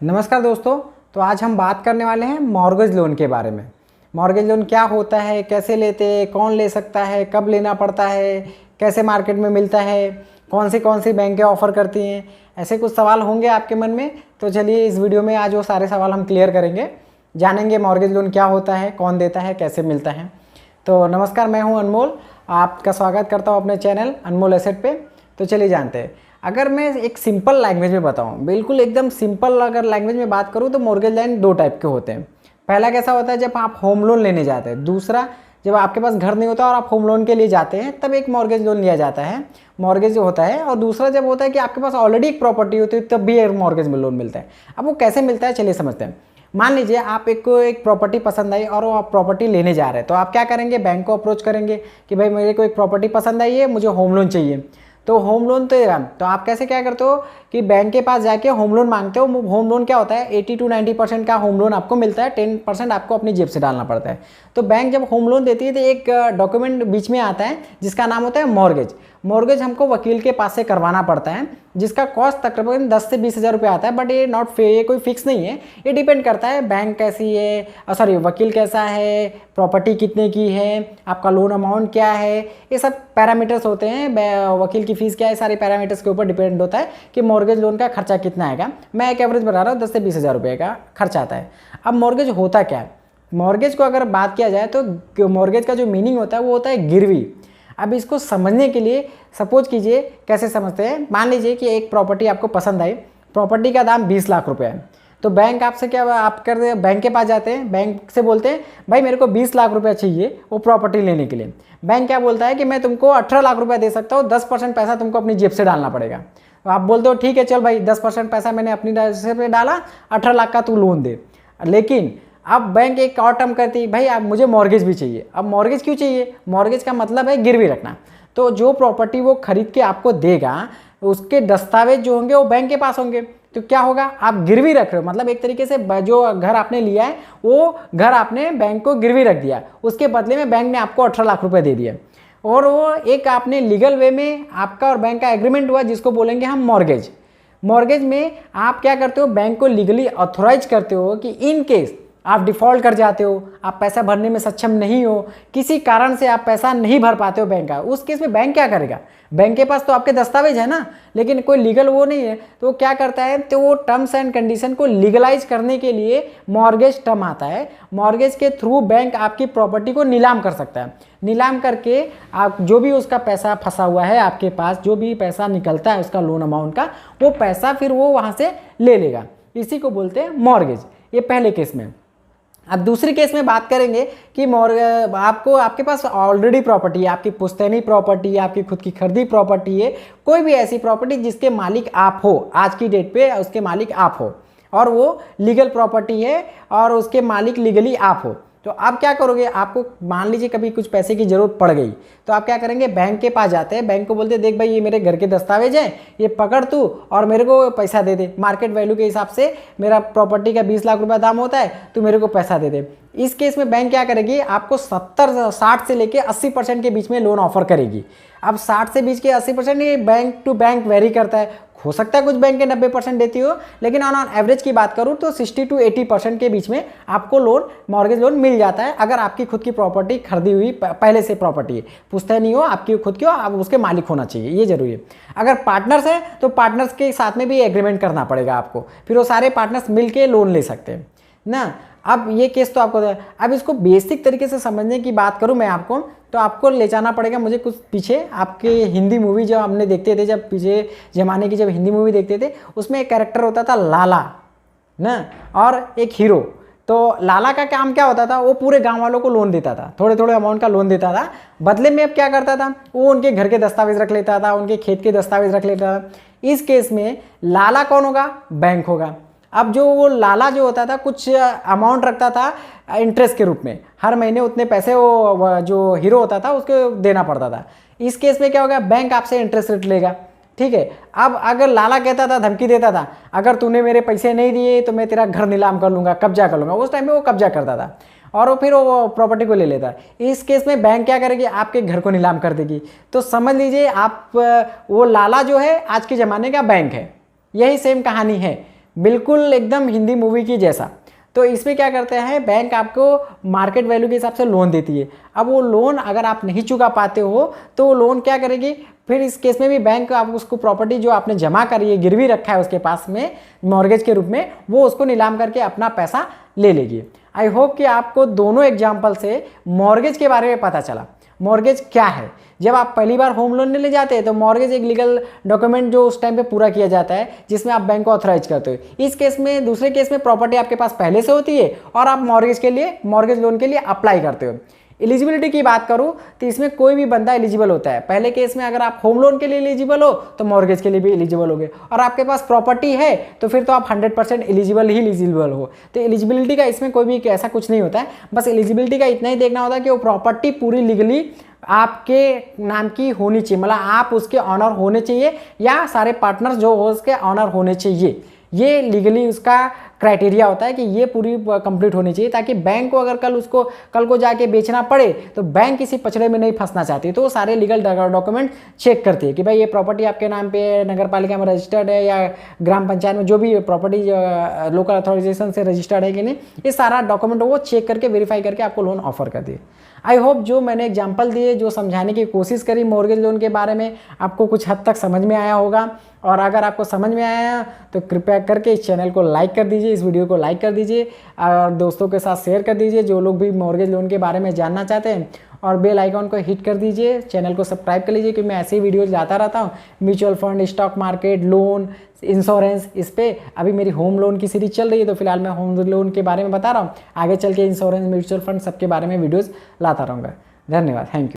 नमस्कार दोस्तों। तो आज हम बात करने वाले हैं मॉर्गेज लोन के बारे में। मॉर्गेज लोन क्या होता है, कैसे लेते हैं, कौन ले सकता है, कब लेना पड़ता है, कैसे मार्केट में मिलता है, कौन सी बैंकें ऑफ़र करती हैं, ऐसे कुछ सवाल होंगे आपके मन में। तो चलिए इस वीडियो में आज वो सारे सवाल हम क्लियर करेंगे, जानेंगे मॉर्गेज लोन क्या होता है, कौन देता है, कैसे मिलता है। तो नमस्कार, मैं हूँ अनमोल, आपका स्वागत करता हूँ अपने चैनल अनमोल एसेट पे। तो चलिए जानते हैं। अगर मैं एक सिंपल लैंग्वेज में बताऊं, बिल्कुल एकदम सिंपल अगर लैंग्वेज में बात करूं, तो मॉर्गेज लोन दो टाइप के होते हैं। पहला कैसा होता है, जब आप होम लोन लेने जाते हैं। दूसरा, जब आपके पास घर नहीं होता और आप होम लोन के लिए जाते हैं, तब एक मॉर्गेज लोन लिया जाता है, मॉर्गेज जो होता है। और दूसरा जब होता है कि आपके पास ऑलरेडी एक प्रॉपर्टी होती है, तब भी एक मॉर्गेज लोन मिलता है। अब वो कैसे मिलता है, चलिए समझते हैं। मान लीजिए आप एक प्रॉपर्टी पसंद आई और वो आप प्रॉपर्टी लेने जा रहे हैं, तो आप क्या करेंगे, बैंक को अप्रोच करेंगे कि भाई मेरे को एक प्रॉपर्टी पसंद आई है, मुझे होम लोन चाहिए। तो होम लोन तो आप कैसे क्या करते हो कि बैंक के पास जाके होम लोन मांगते हो। होम लोन क्या होता है, 80 to 90% का होम लोन आपको मिलता है, 10% आपको अपनी जेब से डालना पड़ता है। तो बैंक जब होम लोन देती है तो एक डॉक्यूमेंट बीच में आता है जिसका नाम होता है मॉर्गेज। मॉर्गेज हमको वकील के पास से करवाना पड़ता है, जिसका कॉस्ट तकरीबन 10 से 20 हज़ार रुपये आता है। बट ये कोई फिक्स नहीं है, ये डिपेंड करता है बैंक कैसी है, सॉरी वकील कैसा है, प्रॉपर्टी कितने की है, आपका लोन अमाउंट क्या है, ये सब पैरामीटर्स होते हैं। वकील की फ़ीस क्या है, सारे पैरामीटर्स के ऊपर डिपेंड होता है कि मॉर्गेज लोन का खर्चा कितना आएगा। मैं एक एवरेज बता रहा हूँ, 10 से 20 हज़ार रुपये का खर्चा आता है। अब मॉर्गेज होता क्या है, मॉर्गेज को अगर बात किया जाए तो मॉर्गेज का जो मीनिंग होता है वो होता है गिरवी। अब इसको समझने के लिए सपोज कीजिए, कैसे समझते हैं। मान लीजिए कि एक प्रॉपर्टी आपको पसंद आई, प्रॉपर्टी का दाम 20 लाख रुपए है। तो बैंक आपसे क्या आप कर दे, बैंक के पास जाते हैं, बैंक से बोलते हैं भाई मेरे को 20 लाख रुपए चाहिए वो प्रॉपर्टी लेने के लिए। बैंक क्या बोलता है कि मैं तुमको 18 लाख रुपए दे सकता हूँ, 10% पैसा तुमको अपनी जेब से डालना पड़ेगा। तो आप बोलते हो ठीक है चल भाई, 10% पैसा मैंने अपनी जेब से डाला, 18 लाख का तू लोन दे। लेकिन अब बैंक एक और टर्म करती है, भाई आप मुझे मॉर्गेज भी चाहिए। अब मॉर्गेज क्यों चाहिए, मॉर्गेज का मतलब है गिरवी रखना। तो जो प्रॉपर्टी वो खरीद के आपको देगा, उसके दस्तावेज जो होंगे वो बैंक के पास होंगे। तो क्या होगा, आप गिरवी रख रहे हो, मतलब एक तरीके से जो घर आपने लिया है वो घर आपने बैंक को गिरवी रख दिया, उसके बदले में बैंक ने आपको 18 लाख रुपए दे दिए। और वो एक आपने लीगल वे में आपका और बैंक का एग्रीमेंट हुआ, जिसको बोलेंगे हम मॉर्गेज। मॉर्गेज में आप क्या करते हो, बैंक को लीगली ऑथोराइज करते हो कि इन केस आप डिफ़ॉल्ट कर जाते हो, आप पैसा भरने में सक्षम नहीं हो, किसी कारण से आप पैसा नहीं भर पाते हो बैंक का, उस केस में बैंक क्या करेगा, बैंक के पास तो आपके दस्तावेज है ना, लेकिन कोई लीगल वो नहीं है। तो वो क्या करता है, तो वो टर्म्स एंड कंडीशन को लीगलाइज करने के लिए मॉर्गेज टर्म आता है। मॉर्गेज के थ्रू बैंक आपकी प्रॉपर्टी को नीलाम कर सकता है। नीलाम करके आप जो भी उसका पैसा फंसा हुआ है आपके पास, जो भी पैसा निकलता है उसका लोन अमाउंट का, वो पैसा फिर वो वहाँ से ले लेगा। इसी को बोलते हैं मॉर्गेज। ये पहले केस में। अब दूसरी केस में बात करेंगे कि आपके पास ऑलरेडी प्रॉपर्टी है, आपकी पुश्तैनी प्रॉपर्टी है, आपकी खुद की खरीदी प्रॉपर्टी है, कोई भी ऐसी प्रॉपर्टी जिसके मालिक आप हो, आज की डेट पे उसके मालिक आप हो, और वो लीगल प्रॉपर्टी है और उसके मालिक लीगली आप हो। तो आप क्या करोगे, आपको मान लीजिए कभी कुछ पैसे की ज़रूरत पड़ गई, तो आप क्या करेंगे, बैंक के पास जाते हैं, बैंक को बोलते हैं देख भाई ये मेरे घर के दस्तावेज हैं, ये पकड़ तू और मेरे को पैसा दे दे, मार्केट वैल्यू के हिसाब से मेरा प्रॉपर्टी का 20 लाख रुपया दाम होता है, तू मेरे को पैसा दे दे। इस केस में बैंक क्या करेगी, आपको 60 से लेके 80% के बीच में लोन ऑफर करेगी। अब 60 से बीच के 80% ये बैंक टू बैंक वेरी करता है, हो सकता है कुछ बैंक 90% देती हो, लेकिन ऑन एवरेज की बात करूं तो 60 to 80% के बीच में आपको लोन, मॉर्गेज लोन मिल जाता है, अगर आपकी खुद की प्रॉपर्टी खरीदी हुई पहले से प्रॉपर्टी है, पुश्तैनी हो, आपकी खुद की हो, आप उसके मालिक होना चाहिए, ये जरूरी है। अगर पार्टनर्स है तो पार्टनर्स के साथ में भी एग्रीमेंट करना पड़ेगा आपको, फिर वो सारे पार्टनर्स मिल के लोन ले सकते हैं ना। अब ये केस तो आपको, अब इसको बेसिक तरीके से समझने की बात करूं मैं आपको, तो आपको ले जाना पड़ेगा मुझे कुछ पीछे। आपके हिंदी मूवी जो हमने देखते थे, जब पीछे ज़माने की जब हिंदी मूवी देखते थे, उसमें एक कैरेक्टर होता था लाला ना, और एक हीरो। तो लाला का काम क्या होता था, वो पूरे गांव वालों को लोन देता था, थोड़े थोड़े अमाउंट का लोन देता था। बदले में अब क्या करता था, वो उनके घर के दस्तावेज रख लेता था, उनके खेत के दस्तावेज रख लेता था। इस केस में लाला कौन होगा, बैंक होगा। अब जो वो लाला जो होता था, कुछ अमाउंट रखता था इंटरेस्ट के रूप में, हर महीने उतने पैसे वो जो हीरो होता था उसको देना पड़ता था। इस केस में क्या होगा, बैंक आपसे इंटरेस्ट रेट लेगा, ठीक है। अब अगर लाला कहता था, धमकी देता था, अगर तूने मेरे पैसे नहीं दिए तो मैं तेरा घर नीलाम कर लूँगा, कब्जा कर लूँगा, उस टाइम में वो कब्जा करता था और वो फिर वो प्रॉपर्टी को ले लेता है। इस केस में बैंक क्या करेगी, आपके घर को नीलाम कर देगी। तो समझ लीजिए आप, वो लाला जो है आज के ज़माने का बैंक है, यही सेम कहानी है। बिल्कुल एकदम हिंदी मूवी की जैसा। तो इसमें क्या करते हैं, बैंक आपको मार्केट वैल्यू के हिसाब से लोन देती है। अब वो लोन अगर आप नहीं चुका पाते हो तो वो लोन क्या करेगी, फिर इस केस में भी बैंक आप उसको प्रॉपर्टी जो आपने जमा करी है, गिरवी रखा है उसके पास में मॉर्गेज के रूप में, वो उसको नीलाम करके अपना पैसा ले लेगी। आई होप कि आपको दोनों एग्जाम्पल से मॉर्गेज के बारे में पता चला। मॉर्गेज क्या है, जब आप पहली बार होम लोन लेने जाते हैं तो मॉर्गेज एक लीगल डॉक्यूमेंट जो उस टाइम पे पूरा किया जाता है, जिसमें आप बैंक को ऑथराइज करते हो। इस केस में, दूसरे केस में प्रॉपर्टी आपके पास पहले से होती है और आप मॉर्गेज लोन के लिए अप्लाई करते हो। एलिजिबिलिटी की बात करूं तो इसमें कोई भी बंदा एलिजिबल होता है। पहले केस में अगर आप होम लोन के लिए एलिजिबल हो तो मॉर्गेज के लिए भी एलिजिबल होगे, और आपके पास प्रॉपर्टी है तो फिर तो आप 100% एलिजिबल हो। तो एलिजिबिलिटी का इसमें कोई भी ऐसा कुछ नहीं होता है, बस एलिजिबिलिटी का इतना ही देखना होता है कि वो प्रॉपर्टी पूरी लीगली आपके नाम की होनी चाहिए, मतलब आप उसके ऑनर होने चाहिए या सारे पार्टनर्स जो हो उसके ऑनर होने चाहिए। ये लीगली उसका क्राइटेरिया होता है कि ये पूरी कंप्लीट होनी चाहिए, ताकि बैंक को अगर कल को जाके बेचना पड़े तो बैंक किसी पचड़े में नहीं फंसना चाहती। तो वो सारे लीगल डॉक्यूमेंट चेक करती है कि भाई ये प्रॉपर्टी आपके नाम पे नगर पालिका में रजिस्टर्ड है या ग्राम पंचायत में जो भी प्रॉपर्टी लोकल अथॉराइजेशन से रजिस्टर्ड है कि नहीं, ये सारा डॉक्यूमेंट वो चेक करके वेरीफाई करके आपको लोन ऑफर कर दिए। आई होप जो मैंने एग्जाम्पल दिए, जो समझाने की कोशिश करी मॉर्गेज लोन के बारे में, आपको कुछ हद तक समझ में आया होगा। और अगर आपको समझ में आया तो कृपया करके इस चैनल को लाइक कर दीजिए, इस वीडियो को लाइक कर दीजिए और दोस्तों के साथ शेयर कर दीजिए जो लोग भी मॉर्गेज लोन के बारे में जानना चाहते हैं, और बेल आइकॉन को हिट कर दीजिए, चैनल को सब्सक्राइब कर लीजिए, क्योंकि मैं ऐसे ही वीडियोज़ लाता रहता हूँ। Mutual fund, stock market, loan, insurance, इस पे अभी मेरी होम लोन की सीरीज चल रही है, तो फिलहाल मैं होम लोन के बारे में बता रहा हूँ। आगे चल के इंश्योरेंस, म्यूचुअल फंड सबके बारे में वीडियोज़ लाता रहूँगा। धन्यवाद, थैंक यू।